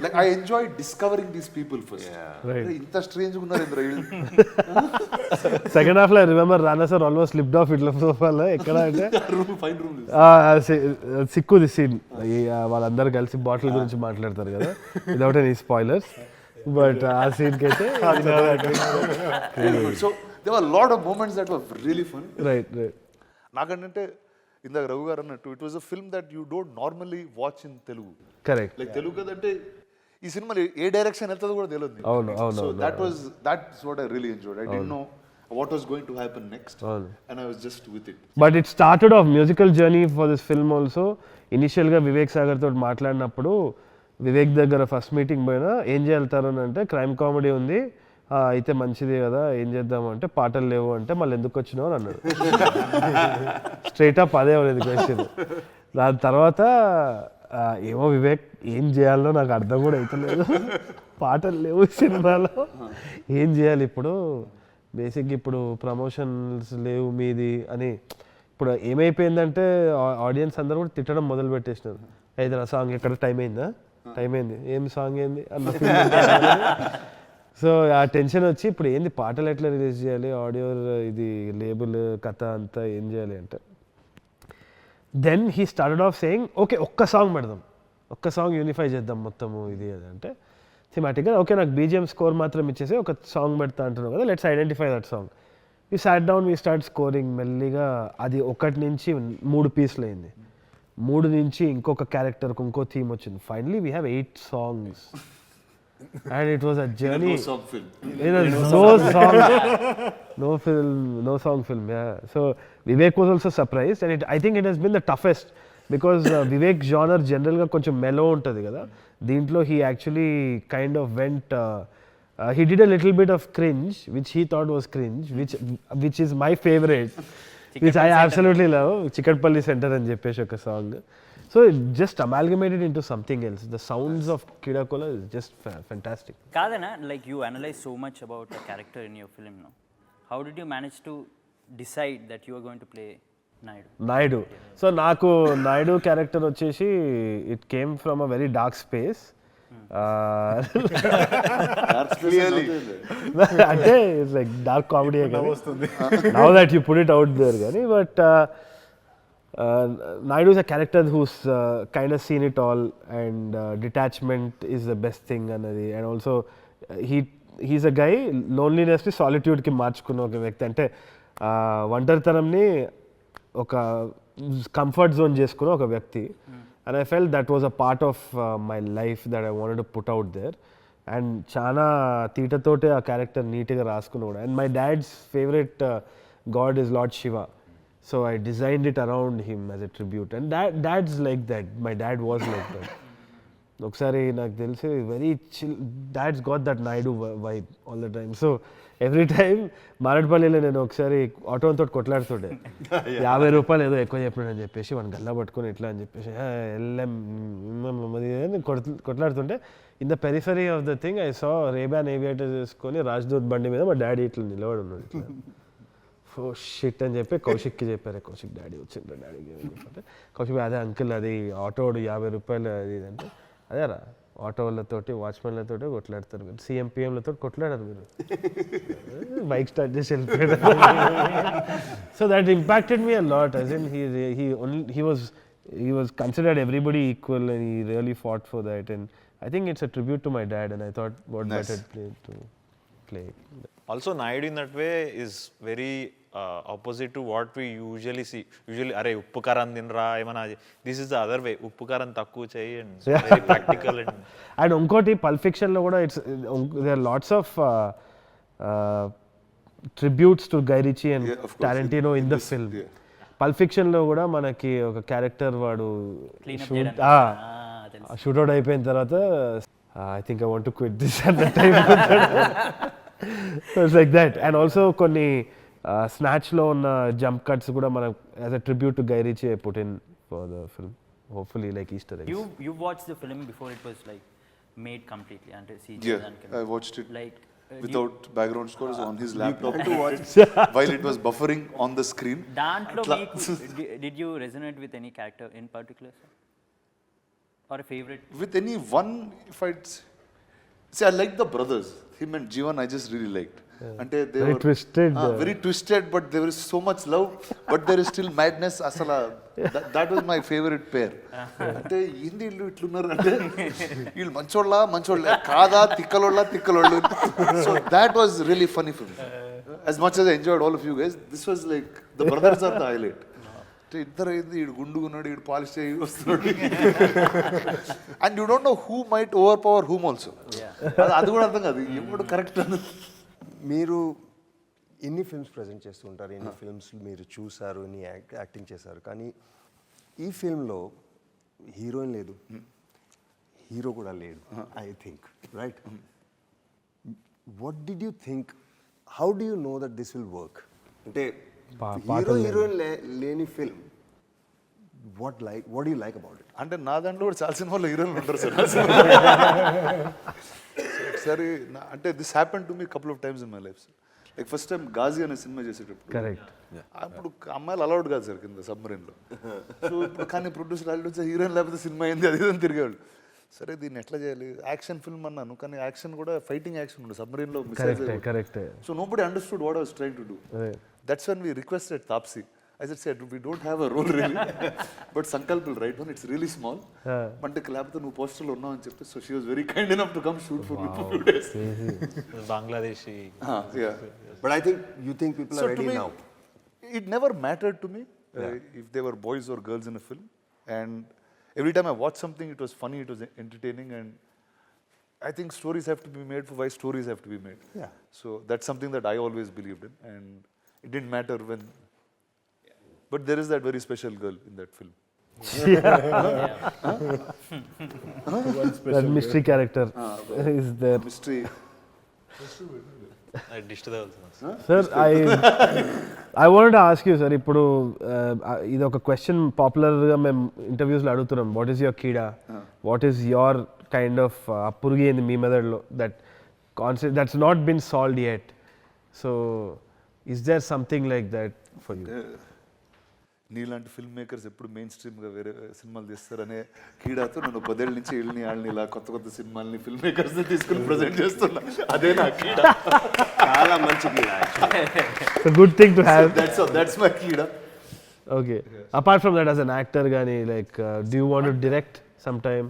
Speaker 1: like I enjoy discovering these people first. ఇంత స్ట్రేంజ్ ఉన్నారు ఇంద్ర వీళ్ళు.
Speaker 2: సెకండ్ హాఫ్ లో I remember Rana sir almost slipped off ఇట్లా సోఫాలో. ఎక్కడ అంటే
Speaker 1: ఫైన్ రూమ్
Speaker 2: సిక్కుది సీన్. వాళ్ళందరూ కలిసి బాటిల్ గురించి మాట్లాడతారు కదా, వితౌట్ ఎనీ స్పాయిలర్స్. బట్ ఆ సీన్కి అయితే
Speaker 1: so there were a lot of moments that were really fun.
Speaker 2: Right.
Speaker 1: నాకంటే ఇందాక రఘు గారు అన్నట్టు it was a film that you don't normally watch in Telugu.
Speaker 2: Correct.
Speaker 1: Like Telugu కదంటే ఈ సినిమాలో ఏ డైరెక్షన్ వెళ్తుందో కూడా తెలియదు.
Speaker 2: అవును.
Speaker 1: So that's what I really enjoyed. I didn't know what was going to happen next, and I was just with it.
Speaker 2: But it started off musical journey for this film also. ఇనిషియల్గా వివేక్ సాగర్ తోటి మాట్లాడినప్పుడు వివేక్ దగ్గర first meeting పోయినా ఏం చేయాలి తరుణ్ అంటే crime comedy ఉంది అయితే మంచిది కదా, ఏం చేద్దాము అంటే పాటలు లేవు అంటే మళ్ళీ ఎందుకు వచ్చినావు అని అన్నాడు. స్ట్రైట్ అప్ అదే అనేది క్వశ్చన్. దాని తర్వాత ఏమో వివేక్ ఏం చేయాలో నాకు అర్థం కూడా అవుతలేదు, పాటలు లేవు సినిమాలో, ఏం చేయాలి ఇప్పుడు, బేసిక్గా ఇప్పుడు ప్రమోషన్స్ లేవు మీది అని. ఇప్పుడు ఏమైపోయిందంటే ఆడియన్స్ అందరూ కూడా తిట్టడం మొదలు పెట్టేసినారు. అయితే నా సాంగ్ ఎక్కడ టైం అయింది ఏం సాంగ్ ఏంది అన్న ఫీల్. సో ఆ టెన్షన్ వచ్చి ఇప్పుడు ఏంది పాటలు ఎట్లా రిలీజ్ చేయాలి, ఆడియో ఇది లేబుల్ కథ అంతా ఏం చేయాలి అంటే then he started off saying okay ఒక్క సాంగ్ పెడదాం, ఒక్క సాంగ్ యూనిఫై చేద్దాం మొత్తము ఇది అది అంటే థిమాటిక్గా ఓకే నాకు బీజిఎం స్కోర్ మాత్రం ఇచ్చేసి ఒక సాంగ్ పెడతా అంటున్నావు కదా, let's identify that song. We sat down we start scoring. మెల్లిగా అది 1 నుంచి 3 పీస్లు అయింది, 3 నుంచి ఇంకొక క్యారెక్టర్కి ఇంకో థీమ్ వచ్చింది. Finally we have 8 songs and it was a journey. No song film. Yeah, so Vivek was also surprised and I think it has been the toughest because Vivek genre general ga koncham mellow untadi kada, deentlo he actually kind of went he did a little bit of cringe which he thought was cringe, which is my favorite, which I absolutely love. Chikatpalli Center అని చెప్పేసి ఒక song. So it just amalgamated into something else. The sounds of Keedaa Kola is just fantastic.
Speaker 5: Kadana, like you analyze so much about the character in your film now. How did you manage to decide that you are going to play Naidu?
Speaker 2: So నాకు Naidu character వచ్చేసి it came from a very dark space. అంటే it's like dark comedy. Now that you put it out there కానీ but Naidu is a character who's kind of seen it all and detachment is the best thing anadi, and also he's a guy loneliness ని solitude కి మార్చుకున్న ఒక వ్యక్తి. అంటే ఒంటరితనంని ఒక comfort zone చేసుకున్న ఒక వ్యక్తి. And I fell that was a part of my life that I wanted to put out there. And చాలా తీటతోటే ఆ క్యారెక్టర్ నీట్గా రాసుకుని కూడా. And my dad's favourite god is Lord Shiva. So I designed it around him as a tribute. And dad's like that. My dad was like that. ఒకసారి నాకు తెలిసి very chill, dad's got that Naidu vibe all the time. So every time మారడ్పల్లిలో నేను ఒకసారి ఆటోతో కొట్లాడుతుండే, 50 రూపాయలు ఏదో ఎక్కువ చెప్పినాడని చెప్పేసి వాడిని గల్లా పట్టుకొని ఇట్లా అని చెప్పేసి వెళ్ళం కొట్లాడుతుంటే in the periphery of the thing I saw Ray Ban aviator చేసుకొని రాజ్దూత్ బండి మీద మా డాడీ ఇట్లా నిలబడి ఉన్నాడు ఇట్లా. ఓ షిట్ అని చెప్పి కౌశిక్కి చెప్పారు. కౌశిక్ డాడీ వచ్చిండ్రు, డాడీకి చెప్పంటే కౌశిక్ అదే అంకుల్ అది ఆటోడు 50 రూపాయలు అది ఇది అంటే, అదేరా ఆటో వాళ్ళతోటి వాచ్మెన్లతోటి కొట్లాడతారు మీరు, CM-PMలతో కొట్లాడారు మీరు, బైక్ స్టార్ట్ చేసి వెళ్ళిపోయాడు. So that impacted me a lot. As in he was considered everybody equal and he really fought for that. And I think it's a tribute to my dad, and I thought what better play to play.
Speaker 4: Also, Naidu in that way is very opposite to what we usually see. Usually, అరే ఉప్పు కారం తినరా ఏమన్నా, this is the other way, ఉప్పు కారం తక్కువ చేయి and very practical.
Speaker 2: And ఇంకోటి పల్ప్ ఫిక్షన్లో కూడా it's there lots of tributes to Guy Ritchie and Tarantino in the film. Pulp ఫిక్షన్లో కూడా మనకి ఒక క్యారెక్టర్ వాడు షూట్అవుట్ అయిపోయిన తర్వాత I think I want to quit this at the time. It's like that. And also కొన్ని స్నాచ్లో ఉన్న జంప్ కట్స్ కూడా మనం as a tribute to Guy Richie I put in for the film. Hopefully like Easter eggs.
Speaker 5: You watched the film before it was like made completely and CG.
Speaker 1: Yeah, I watched it
Speaker 5: Like
Speaker 1: without background scores on his laptop while it was buffering on the screen.
Speaker 5: దాంట్లో మీకు did you resonate with any character in particular, sir? Or a favorite?
Speaker 1: With any one, if I'd say, I like the brothers, him and Jeevan, I just really liked. Ante they
Speaker 2: Very
Speaker 1: were
Speaker 2: twisted.
Speaker 1: very twisted, but there is so much love, but there is still madness. Asala, that was my favorite pair. Ante ఏంది ఇల్లు ఇట్లున్నారు అంటే వీళ్ళు మంచోళ్ళ కాదా తిక్కలోళ్ళు. So that was really funny for me. As much as I enjoyed all of you guys, this was like the brothers are the highlight. ఇద్దరు అయింది, ఈడు గుండుకున్నాడు, ఈడు polish చేయి వస్తున్నాడు. And you don't know who might over power whom also. అది కూడా అర్థం కాదు ఎవడు కరెక్ట్ అని.
Speaker 6: మీరు ఇన్ని ఫిల్మ్స్ ప్రజెంట్ చేస్తూ ఉంటారు, ఇన్ని ఫిల్మ్స్ మీరు చూసారు, ఇన్ని యాక్టింగ్ చేశారు, కానీ ఈ ఫిల్మ్లో హీరోయిన్ లేదు, హీరో కూడా లేడు, I think, right? What did you think, how do you know that this will work? అంటే హీరోయిన్ లేని film, what you like about it?
Speaker 1: అంటే నా దాంట్లో కూడా చాలా సినిమాలో హీరోయిన్లు ఉంటారు సార్. ఒకసారి అంటే this happen to me couple of times in my life sir. Like first time Ghazi అనే సినిమా చేసేటప్పుడు,
Speaker 2: కరెక్ట్,
Speaker 1: అప్పుడు అమ్మాయిలు అలౌడ్ కాదు సార్ కింద సబ్మరీన్లో. సో ఇప్పుడు కానీ ప్రొడ్యూసర్ వాళ్ళు వచ్చి హీరోయిన్ లేకపోతే సినిమా అయింది అది ఇదని తిరిగేవాళ్ళు. సరే దీన్ని ఎట్లా చేయాలి, యాక్షన్ ఫిల్మ్ అన్నాను, కానీ యాక్షన్ కూడా ఫైటింగ్ యాక్షన్ ఉండదు సబ్మరీన్లో.
Speaker 2: Correct.
Speaker 1: So nobody understood what I was trying to do. That's when we requested Taapsee. I said, we don't have a role really, but Sankalp will write one. It's really small. But లేకపోతే నువ్వు పోస్టర్లో ఉన్నావు అని చెప్పి, so she was very kind enough to come shoot for me for 2 days.
Speaker 4: Bangladeshi.
Speaker 1: Yeah.
Speaker 6: But I think you think people are ready now.
Speaker 1: It never mattered to me if they were boys or girls in a film. And every time I watched something, it was funny, it was entertaining, and I think stories have to be made for why stories have to be made.
Speaker 6: Yeah.
Speaker 1: So that's something that I always believed in, and it didn't matter when. But there is that very special girl in that film.
Speaker 2: That mystery character is there.
Speaker 1: Mystery.
Speaker 2: Sir, I wanted to ask you, sir, ఇప్పుడు ఇది ఒక question పాపులర్గా మేము ఇంటర్వ్యూస్లో అడుగుతున్నాం. What is your keeda, what is your kind of పురుగు ఏంది మీ మెథడ్లో that concept that's not been solved yet. So is there something like that for you?
Speaker 1: నీలాంటి ఫిల్మ్ మేకర్స్ ఎప్పుడు మెయిన్ స్ట్రీమ్గా వేరే సినిమాలు తీస్తారనే కీడాతో నేను 10 ఏళ్ళ నుంచి వాళ్ళని ఇలా కొత్త సినిమాలని ఫిల్మ్ మేకర్స్ తీసుకుని ప్రజెంట్ చేస్తున్నా. అదే నా కీడా.
Speaker 6: చాలా మంచి కీడా.
Speaker 2: It's a good thing to have.
Speaker 1: That's my కీడా.
Speaker 2: Okay. Apart from that, as an actor, Gani, like, do you want to direct sometime?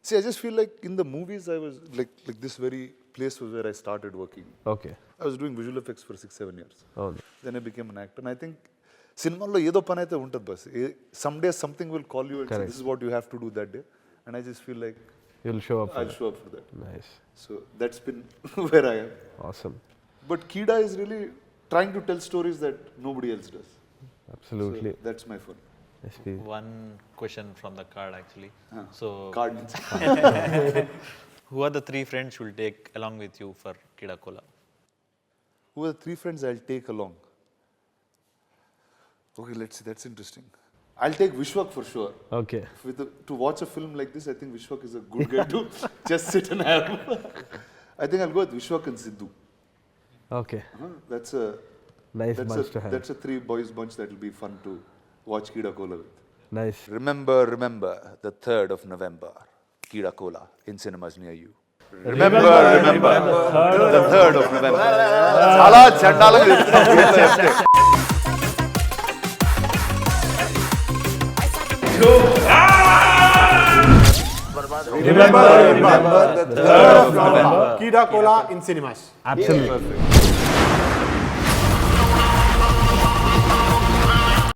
Speaker 1: See, I just feel like in the movies I was like this very place was where I started working.
Speaker 2: Okay.
Speaker 1: I was doing visual effects for 6-7 years.
Speaker 2: Oh.
Speaker 1: Then I became an actor, and I think సినిమాల్లో ఏదో పని అయితే ఉంటుంది bus. Some day something will call you and this is what you have to do that day and I just feel like
Speaker 2: You'll show up.
Speaker 1: I'll show up for that.
Speaker 2: Nice.
Speaker 1: So that's been where I am.
Speaker 2: Awesome.
Speaker 1: But Keedaa is really trying to tell stories that nobody else does.
Speaker 2: Absolutely.
Speaker 1: So that's my fun.
Speaker 2: SP.
Speaker 4: One question from the card actually. So,
Speaker 1: Card.
Speaker 4: who are the 3 friends you will take along with you for Keedaa Kola?
Speaker 1: Who are the 3 friends I'll take along? Okay, let's see. That's interesting. I'll take Vishwak for sure.
Speaker 2: Okay.
Speaker 1: To watch a film like this, I think Vishwak is a good guy to just sit and have. I think I'll go with Vishwak and Sidhu.
Speaker 2: Okay.
Speaker 1: That's a
Speaker 2: Nice bunch to have.
Speaker 1: That's a 3 boys bunch that will be fun to watch Keedaa Kola with.
Speaker 2: Nice.
Speaker 1: Remember, the 3rd of November, Keedaa Kola in cinemas near you. Remember, the 3rd of November. Chala chandalam.
Speaker 8: Remember the 3rd of November. Keedaa Kola in cinemas.
Speaker 2: Absolutely.